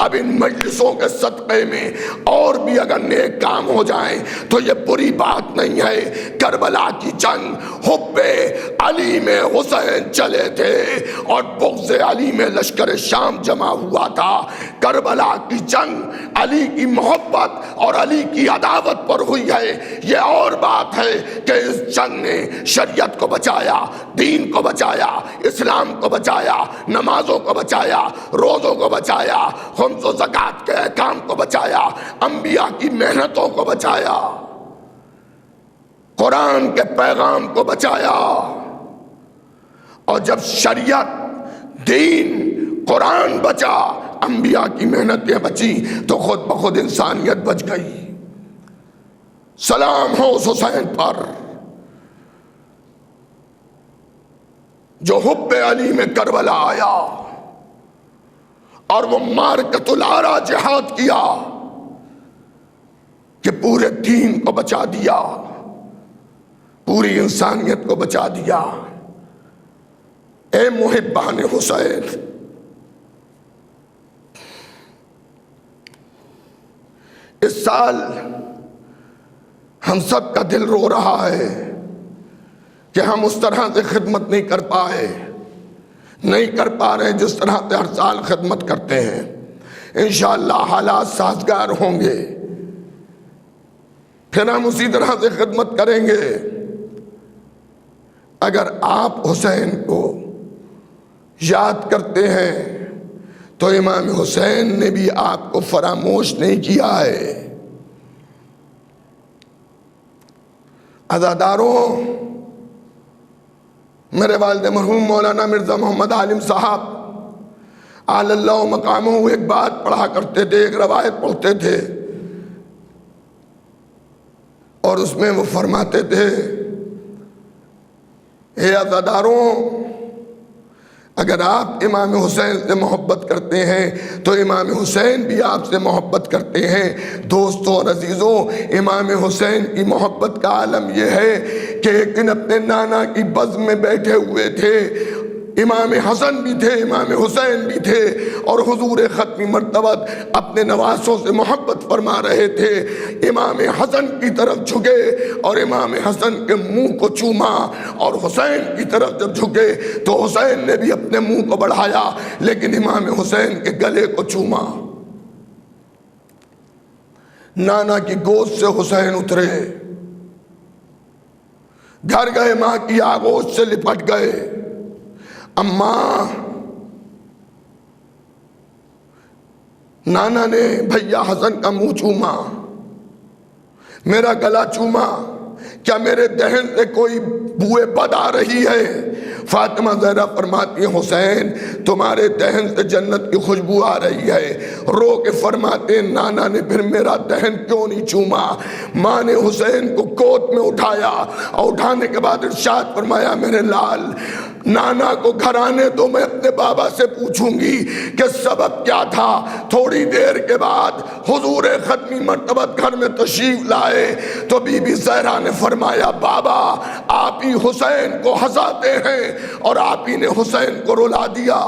اب ان مجلسوں کے صدقے میں اور بھی اگر نیک کام ہو جائیں تو یہ بری بات نہیں ہے۔ کربلا کی جنگ حب علی میں حسین چلے تھے اور بغض علی میں لشکر شام جمع ہوا تھا۔ کربلا کی جنگ علی کی محبت اور علی کی عداوت پر ہوئی ہے، یہ اور بات ہے کہ اس جنگ نے شریعت کو بچایا، دین کو بچایا، اسلام کو بچایا، نمازوں کو بچایا، روزوں کو بچایا، خمس و زکوٰۃ کے احکام کو بچایا، انبیاء کی محنتوں کو بچایا، قرآن کے پیغام کو بچایا۔ اور جب شریعت، دین، قرآن بچا، انبیاء کی محنتیں بچی تو خود بخود انسانیت بچ گئی۔ سلام ہو اس حسین پر جو حب علی میں کربلا آیا اور وہ مارکۃ العرا جہاد کیا کہ پورے دین کو بچا دیا، پوری انسانیت کو بچا دیا۔ اے محبان حسین، اس سال ہم سب کا دل رو رہا ہے کہ ہم اس طرح سے خدمت نہیں کر پا رہے جس طرح سے ہر سال خدمت کرتے ہیں۔ انشاءاللہ حالات سازگار ہوں گے، پھر ہم اسی طرح سے خدمت کریں گے۔ اگر آپ حسین کو یاد کرتے ہیں تو امام حسین نے بھی آپ کو فراموش نہیں کیا ہے۔ عزاداروں، میرے والد مرحوم مولانا مرزا محمد عالم صاحب اعلی اللہ مقامہ ایک بات پڑھا کرتے تھے، ایک روایت پڑھتے تھے، اور اس میں وہ فرماتے تھے، اے عزاداروں، اگر آپ امام حسین سے محبت کرتے ہیں تو امام حسین بھی آپ سے محبت کرتے ہیں۔ دوستوں اور عزیزوں، امام حسین کی محبت کا عالم یہ ہے کہ ایک دن اپنے نانا کی بزم میں بیٹھے ہوئے تھے، امام حسن بھی تھے، امام حسین بھی تھے، اور حضور ختمی مرتبہ اپنے نواسوں سے محبت فرما رہے تھے۔ امام حسن کی طرف جھکے اور امام حسن کے منہ کو چوما، اور حسین کی طرف جب جھکے تو حسین نے بھی اپنے منہ کو بڑھایا لیکن امام حسین کے گلے کو چوما۔ نانا کی گود سے حسین اترے، گھر گئے، ماں کی آغوش سے لپٹ گئے۔ اماں، نانا نے بھیا حسن کا منہ چوما، میرا گلا چوما، کیا میرے دہن سے کوئی بوئے بد آ رہی ہے؟ فاطمہ زہرا فرماتی ہیں، حسین تمہارے دہن سے جنت کی خوشبو آ رہی ہے۔ رو کے فرماتے ہیں، نانا نے پھر میرا دہن کیوں نہیں چوما؟ ماں نے حسین کو گود میں اٹھایا اور اٹھانے کے بعد ارشاد فرمایا، میرے لال، نانا کو گھر آنے دو، میں اپنے بابا سے پوچھوں گی کہ سبب کیا تھا۔ تھوڑی دیر کے بعد حضور ختمی مرتبہ گھر میں تشریف لائے تو بی بی زہرا نے فرمایا، بابا آپ ہی حسین کو ہنساتے ہیں اور آپ ہی نے حسین کو رلا دیا۔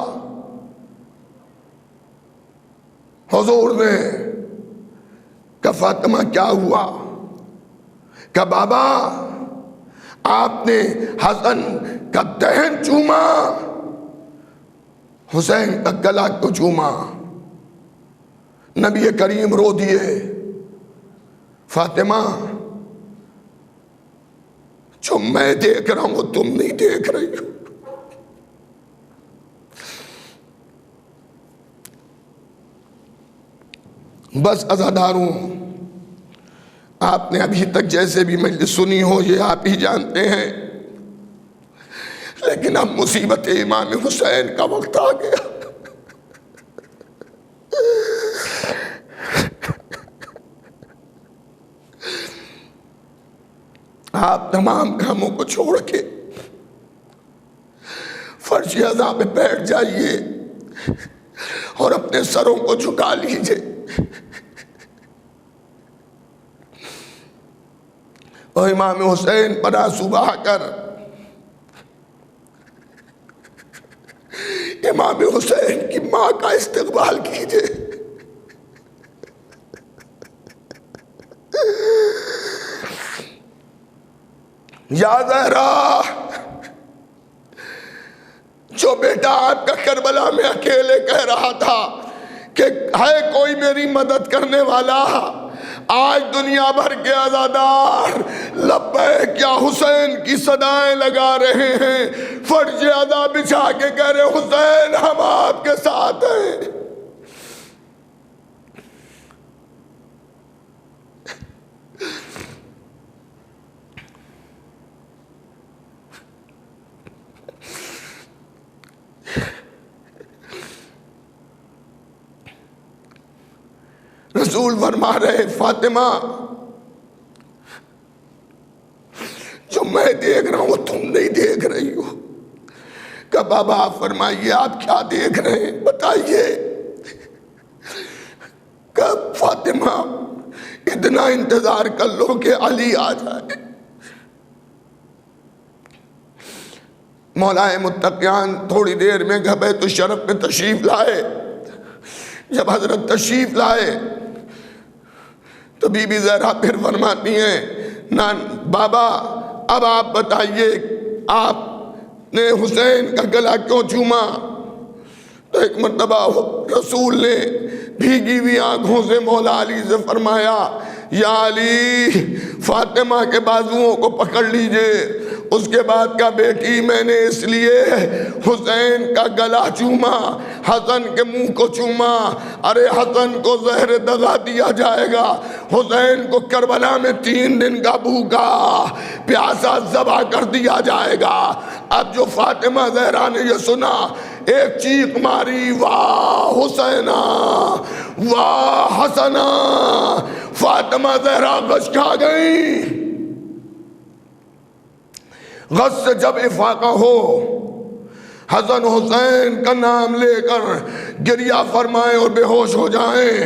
حضور نے کہا، فاطمہ کیا ہوا؟ کہا، بابا آپ نے حسن کا دہن چوما، حسین کا گلا کو چوما۔ نبی کریم رو دیے، فاطمہ جو میں دیکھ رہا ہوں وہ تم نہیں دیکھ رہی ہو۔ بس عزاداروں، آپ نے ابھی تک جیسے بھی مجلس سنی ہو یہ آپ ہی جانتے ہیں، لیکن اب مصیبت امام حسین کا وقت آ گیا۔ آپ تمام کاموں کو چھوڑ کے فرش عزا پہ بیٹھ جائیے اور اپنے سروں کو جھکا لیجئے۔ اور امام حسین پر آنسو بہا کر امام حسین کی ماں کا استقبال کیجئے۔ یا زہرا، جو بیٹا آپ کا کربلا میں اکیلے کہہ رہا تھا کہ ہے کوئی میری مدد کرنے والا، آج دنیا بھر کے عزادار لبیک یا حسین کی صدائیں لگا رہے ہیں، فرش عزا بچھا کے کہہ رہے حسین ہم آپ کے ساتھ ہیں۔ رسول فرما رہے فاطمہ جو میں دیکھ رہا ہوں وہ تم نہیں دیکھ رہی ہو۔ کہ بابا آپ فرمائیے آپ کیا دیکھ رہے ہیں بتائیے۔ کہ فاطمہ اتنا انتظار کر لو کہ علی آ جائے۔ مولا متقیان تھوڑی دیر میں بیت الشرف میں تشریف لائے۔ جب حضرت تشریف لائے تو بی بی زہرا پھر فرماتی ہیں بابا اب آپ بتائیے آپ نے حسین کا گلا کیوں چوما؟ تو ایک مرتبہ رسول نے بھیگی ہوئی آنکھوں سے مولا علی سے فرمایا یا علی فاطمہ کے بازوؤں کو پکڑ لیجئے۔ اس کے بعد کا بیٹی میں نے اس لیے حسین کا گلا چوما، حسن کے منہ کو چوما، ارے حسن کو زہر دغا دیا جائے گا، حسین کو کربلا میں 3 دن کا بھوکا پیاسا ذبح کر دیا جائے گا۔ اب جو فاطمہ زہرا نے یہ سنا ایک چیخ ماری واہ حسینہ واہ حسنہ، فاطمہ زہرا غش کھا گئی۔ غش سے جب افاقہ ہو حسن حسین کا نام لے کر گریہ فرمائیں اور بے ہوش ہو جائیں،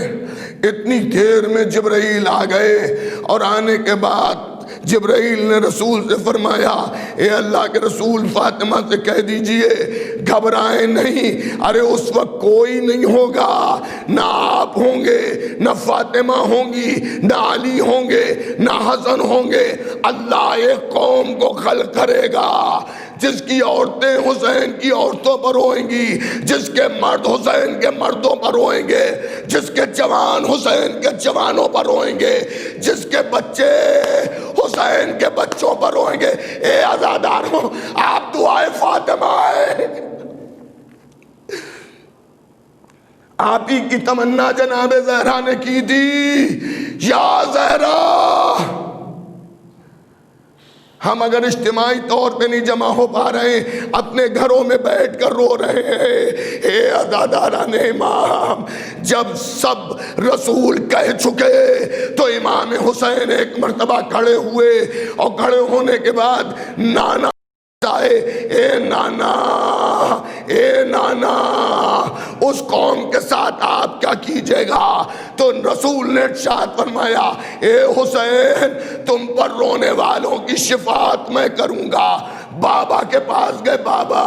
اتنی دیر میں جبرائیل آ گئے اور آنے کے بعد جبرائیل نے رسول سے فرمایا اے اللہ کے رسول فاطمہ سے کہہ دیجئے گھبرائیں نہیں، ارے اس وقت کوئی نہیں ہوگا، نہ آپ ہوں گے نہ فاطمہ ہوں گی نہ علی ہوں گے نہ حسن ہوں گے، اللہ ایک قوم کو خلق کرے گا جس کی عورتیں حسین کی عورتوں پر روئیں گی، جس کے مرد حسین کے مردوں پر روئیں گے، جس کے جوان حسین کے جوانوں پر روئیں گے، جس کے بچے حسین کے بچوں پر روئیں گے۔ اے عزاداروں آپ دعائے فاطمہ ہے، آپ ہی کی تمنا جناب زہرا نے کی تھی یا زہرا۔ ہم اگر اجتماعی طور پہ نہیں جمع ہو پا رہے ہیں، اپنے گھروں میں بیٹھ کر رو رہے ہیں۔ اے عزاداران امام، جب سب رسول کہہ چکے تو امام حسین ایک مرتبہ کھڑے ہوئے اور کھڑے ہونے کے بعد نانا اے نانا اے نانا اس قوم کے ساتھ آپ کیا کیجئے گا؟ تو رسول نے ارشاد فرمایا اے حسین تم پر رونے والوں کی شفاعت میں کروں گا۔ بابا کے پاس گئے، بابا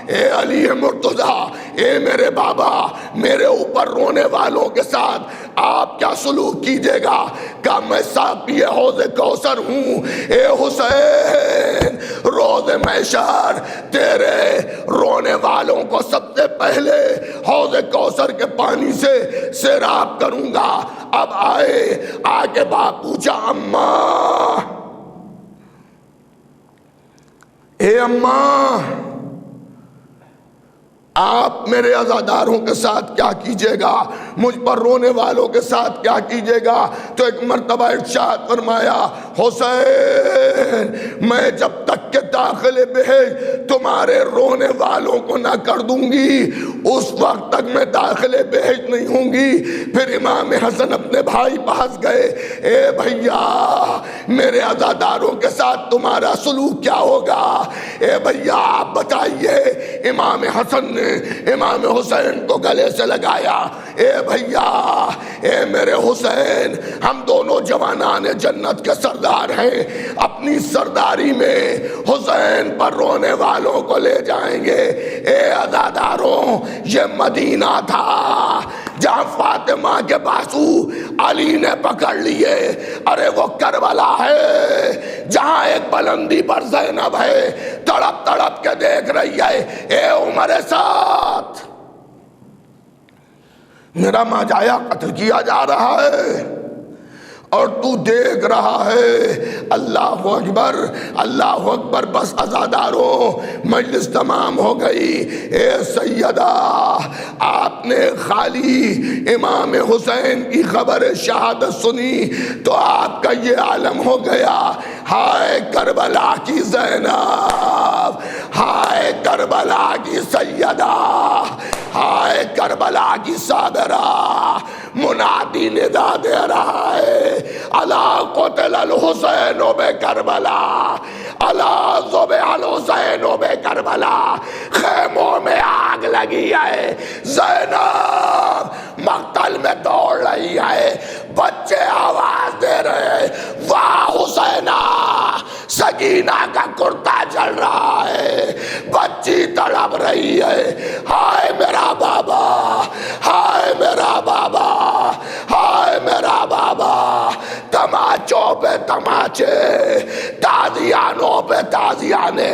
اے علی مرتضیٰ اے میرے بابا میرے اوپر رونے والوں کے ساتھ آپ کیا سلوک کیجئے گا؟ کہ میں ساقی حوض کوثر ہوں۔ اے حسین روز محشر تیرے رونے والوں کو سب سے پہلے حوض کوثر کے پانی سے سیراب کروں گا۔ اب آگے باپ پوچھا اماں اے اماں آپ میرے عزاداروں کے ساتھ کیا کیجئے گا؟ مجھ پر رونے والوں کے ساتھ کیا کیجئے گا؟ تو ایک مرتبہ ارشاد فرمایا حسین میں جب تک کہ داخل بہشت تمہارے رونے والوں کو نہ کر دوں گی اس وقت تک میں داخل بہشت نہیں ہوں گی۔ پھر امام حسن اپنے بھائی پاس گئے، اے بھیا میرے عزاداروں کے ساتھ تمہارا سلوک کیا ہوگا؟ اے بھیا آپ بتائیے۔ امام حسن نے امام حسین کو گلے سے لگایا، اے بھیا اے میرے حسین ہم دونوں جوانان جنت کے سردار ہیں، اپنی سرداری میں حسین پر رونے والوں کو لے جائیں گے۔ اے عزاداروں یہ مدینہ تھا جہاں فاطمہ کے بازو علی نے پکڑ لیے، ارے وہ کربلا ہے جہاں ایک بلندی پر زینب ہے تڑپ تڑپ لوٹ کے دیکھ رہی ہے، اے عمر سعد میرا ماجایا قتل کیا جا رہا ہے اور تو دیکھ رہا ہے۔ اللہ اکبر، اللہ اکبر، بس عزاداروں مجلس تمام ہو گئی۔ اے سیدہ، آپ نے خالی امام حسین کی خبر شہادت سنی تو آپ کا یہ عالم ہو گیا، ہائے کربلا کی زینب، ہائے کربلا کی سیدہ، ہائے کربلا کی صابرہ۔ منادی ندا دے رہا ہے، الا قتل الحسین بکربلا، الا ذبح الحسین بکربلا۔ خیموں میں آگ لگی ہے، زینب مقتل میں دوڑ رہی ہے، بچے آواز دے رہے ہیں، واہ حسینہ، سکینہ کا کرتا جل رہا ہے، بچی تڑپ رہی ہے، ہائے میرا بابا، ہائے میرا بابا، ہائے میرا بابا۔ تماچوں پہ تماچے، تازیانوں پہ تازیانے،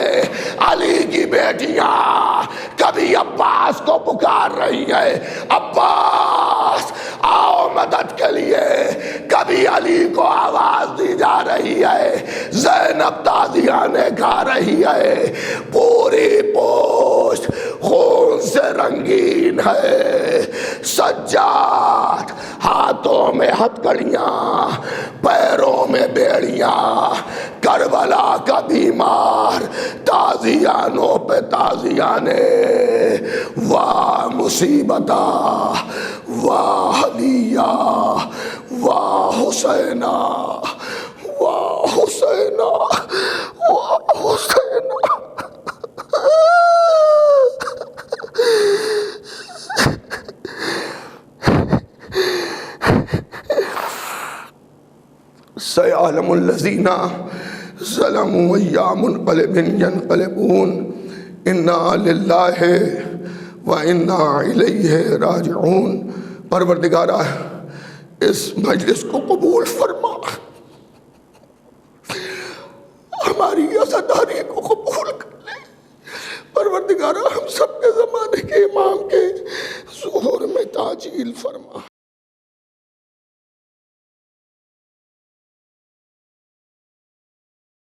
علی کی بیٹیاں کبھی عباس کو پکار رہی ہیں، عباس آؤ مدد کے لیے، کبھی علی کو آواز دی جا رہی ہے، زینب تازیانے گا رہی ہے، پوری پوشت خون سے رنگین ہے، سجاد ہاتھوں میں ہتھکڑیاں، پیروں میں بیڑیاں، کربلا کا بیمار، تازیانوں پہ تازیانے، واہ مصیبتہ، واہ علیہ، واہ حسینہ، واہ حسینہ، واہ حسینہ۔ سيعلم الذين ظلموا أي منقلب ينقلبون إنا لله وإنا إليه راجعون۔ پروردگارہ اس مجلس کو قبول فرما، ہماری عزاداری کو قبول کر لے۔ پروردگارہ ہم سب کے زمانے کے امام کے ظہور میں تعجیل فرما۔